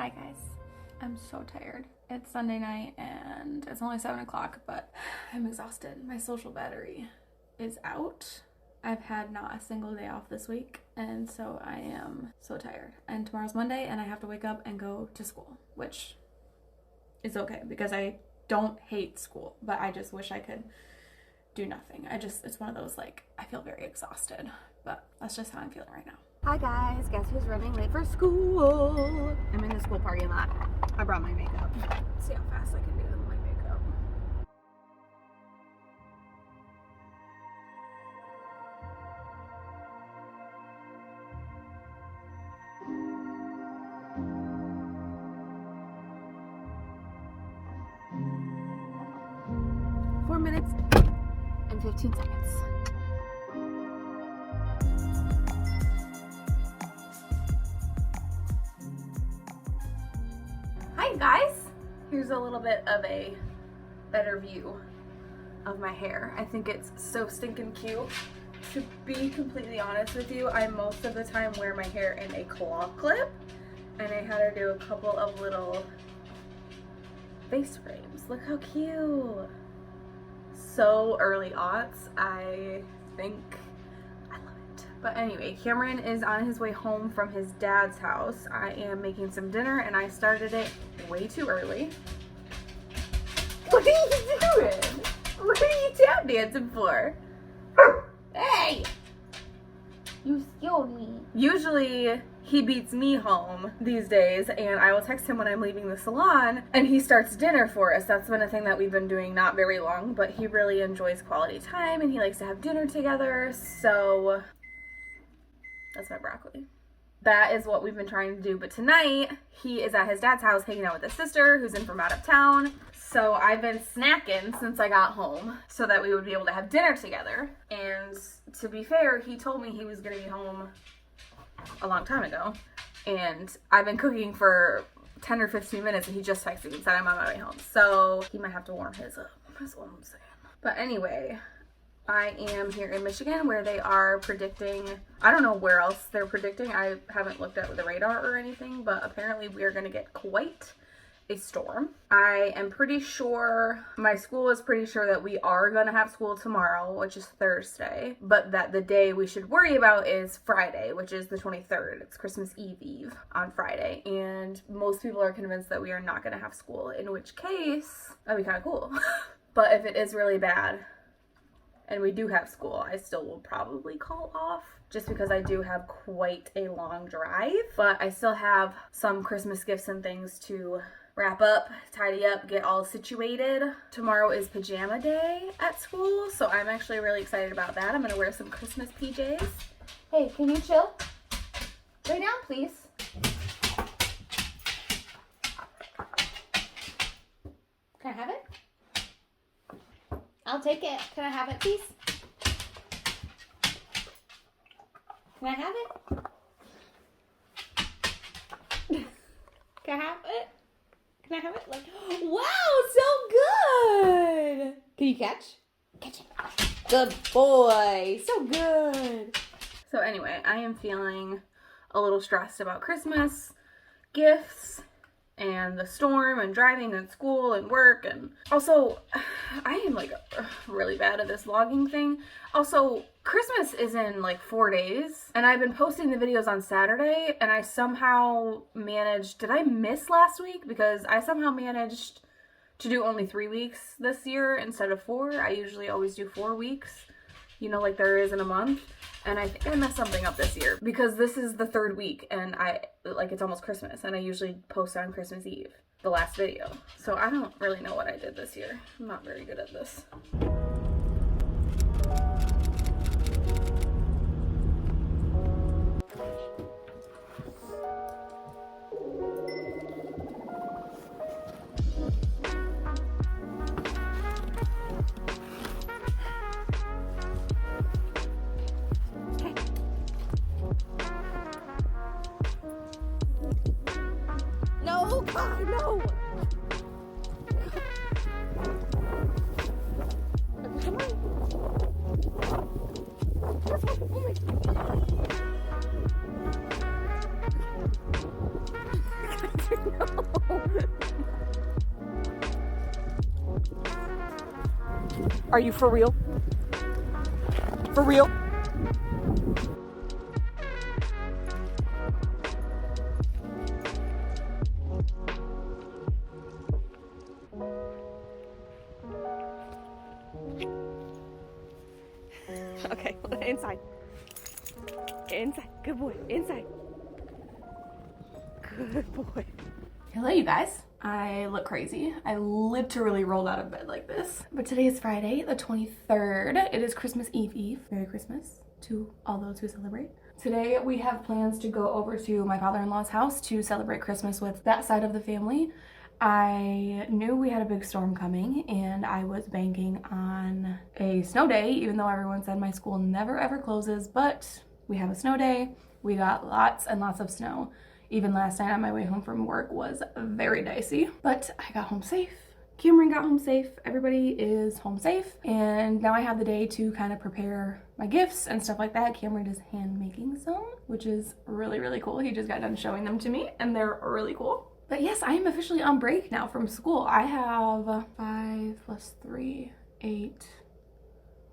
Hi guys, I'm so tired. It's Sunday night and it's only 7 o'clock, but I'm exhausted. My social battery is out. I've had not a single day off this week, and so I am so tired. And tomorrow's Monday and I have to wake up and go to school, which is okay because I don't hate school, but I just wish I could do nothing. It's one of those, like, I feel very exhausted, but that's just how I'm feeling right now. Hi guys, guess who's running late for school? I'm in the school parking lot. I brought my makeup. Let's see how fast I can do with my makeup. Four minutes and 15 seconds. Hi guys! Here's a little bit of a better view of my hair. I think it's so stinking cute. To be completely honest with you, I most of the time wear my hair in a claw clip, and I had her do a couple of little face frames. Look how cute! So early aughts, I think I love it. But anyway, Cameron is on his way home from his dad's house. I am making some dinner and I started it way too early. What are you doing? What are you tap dancing for? Hey! You scared me. Usually he beats me home these days, and I will text him when I'm leaving the salon and he starts dinner for us. That's been a thing that we've been doing not very long, but he really enjoys quality time and he likes to have dinner together, so that's my broccoli. That is what we've been trying to do, but tonight he is at his dad's house hanging out with his sister who's in from out of town. So I've been snacking since I got home so that we would be able to have dinner together. And to be fair, he told me he was gonna be home a long time ago, and I've been cooking for 10 or 15 minutes and he just texted me and said I'm on my way home. So he might have to warm his up, that's what I'm saying. But anyway, I am here in Michigan where they are predicting, I don't know where else they're predicting, I haven't looked at the radar or anything, but apparently we are going to get quite a storm. I am pretty sure, my school is pretty sure that we are going to have school tomorrow, which is Thursday, but that the day we should worry about is Friday, which is the 23rd. It's Christmas Eve on Friday, and most people are convinced that we are not going to have school, in which case, that'd be kind of cool. But if it is really bad, and we do have school, I still will probably call off just because I do have quite a long drive, but I still have some Christmas gifts and things to wrap up, tidy up, get all situated. Tomorrow is pajama day at school, so I'm actually really excited about that. I'm gonna wear some Christmas PJs. Hey, can you chill? Lay down, please. Can I have it? I'll take it. Can I have it, please? Can I have it? Can I have it? Can I have it? Like, wow, so good! Can you catch? Catch it. Good boy. So good. So anyway, I am feeling a little stressed about Christmas, gifts, and the storm, and driving, and school, and work, and also, I am like really bad at this vlogging thing. Also, Christmas is in like 4 days, and I've been posting the videos on Saturday, and I somehow managed, did I miss last week? Because I somehow managed to do only 3 weeks this year instead of 4. I usually always do 4 weeks, you know, like there is in a month. And I think I messed something up this year because this is the 3rd week and it's almost Christmas, and I usually post on Christmas Eve, the last video. So I don't really know what I did this year. I'm not very good at this. No, God, no! Come on! Are you for real? For real? Okay, inside. Inside. Good boy. Inside. Good boy. Hello, you guys. I look crazy. I literally rolled out of bed like this. But today is Friday, the 23rd. It is Christmas Eve. Merry Christmas to all those who celebrate. Today we have plans to go over to my father-in-law's house to celebrate Christmas with that side of the family. I knew we had a big storm coming and I was banking on a snow day, even though everyone said my school never ever closes, but we have a snow day. We got lots and lots of snow. Even last night on my way home from work was very dicey, but I got home safe. Cameron got home safe. Everybody is home safe. And now I have the day to kind of prepare my gifts and stuff like that. Cameron is hand making some, which is really, really cool. He just got done showing them to me and they're really cool. But yes, I am officially on break now from school. I have 5 plus 3, 8,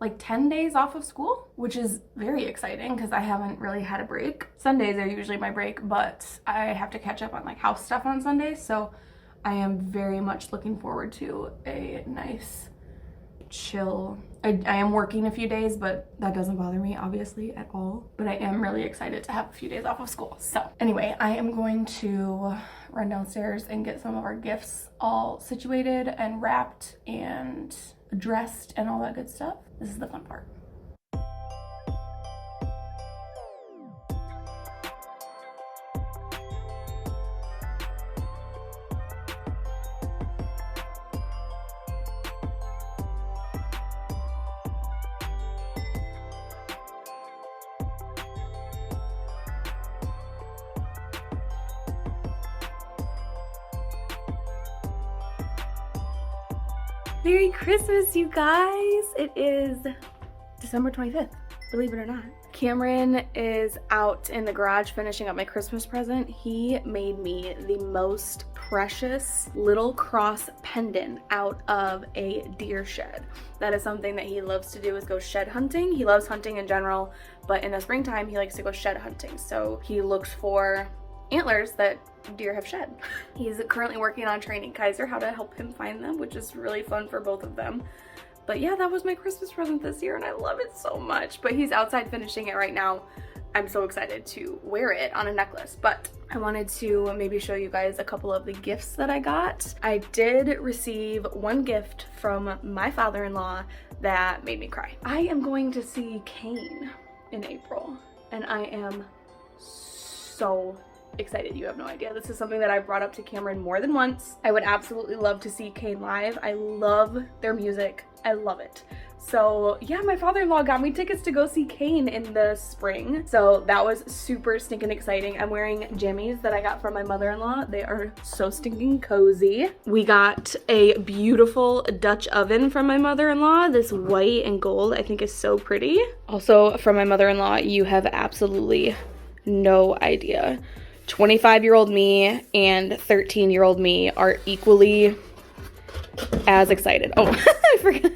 like 10 days off of school, which is very exciting because I haven't really had a break. Sundays are usually my break, but I have to catch up on like house stuff on Sundays. So I am very much looking forward to a nice chill. I am working a few days, but that doesn't bother me obviously at all. But I am really excited to have a few days off of school. So anyway, I am going to run downstairs and get some of our gifts all situated and wrapped and dressed and all that good stuff. This is the fun part. Merry Christmas, you guys! It is December 25th, believe it or not. Cameron is out in the garage finishing up my Christmas present. He made me the most precious little cross pendant out of a deer shed. That is something that he loves to do, is go shed hunting. He loves hunting in general, but in the springtime he likes to go shed hunting. So he looks for antlers that deer have shed. He's currently working on training Kaiser how to help him find them, which is really fun for both of them. But yeah, that was my Christmas present this year and I love it so much. But he's outside finishing it right now. I'm so excited to wear it on a necklace. But I wanted to maybe show you guys a couple of the gifts that I got. I did receive one gift from my father-in-law that made me cry. I am going to see Kane in April and I am so excited. You have no idea. This is something that I brought up to Cameron more than once. I would absolutely love to see Kane live. I love their music. I love it. So yeah, my father-in-law got me tickets to go see Kane in the spring. So that was super stinking exciting. I'm wearing jammies that I got from my mother-in-law. They are so stinking cozy. We got a beautiful Dutch oven from my mother-in-law. This white and gold I think is so pretty. Also from my mother-in-law, you have absolutely no idea. 25-year-old me and 13-year-old me are equally as excited. Oh, I forgot.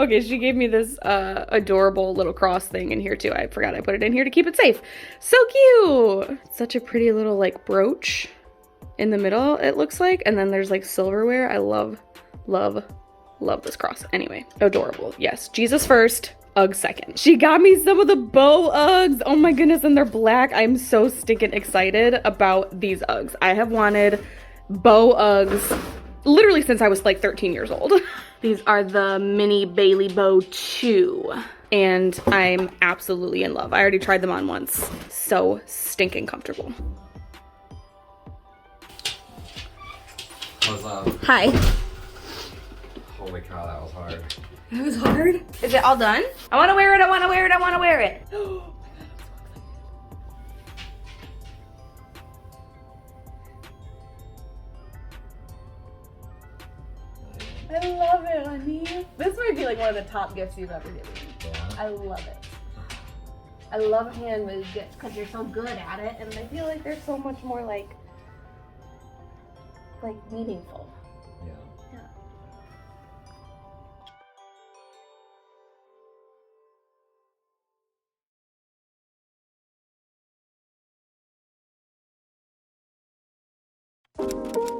Okay, she gave me this adorable little cross thing in here too. I forgot I put it in here to keep it safe. So cute. Such a pretty little like brooch in the middle, it looks like. And then there's like silverware. I love, love, love this cross. Anyway, adorable. Yes, Jesus first. Uggs second. She got me some of the bow Uggs. Oh my goodness, and they're black. I'm so stinking excited about these Uggs. I have wanted bow Uggs literally since I was like 13 years old. These are the mini Bailey Bow 2 and I'm absolutely in love. I already tried them on once. So stinking comfortable. What's up? Hi. Holy cow, that was hard. It was hard. Is it all done? I want to wear it. I want to wear it. I want to wear it. I love it, honey. This might be like one of the top gifts you've ever given me. Yeah. I love it. I love handmade gifts because you're so good at it, and I feel like they're so much more like meaningful. Yeah. Yeah. Bye.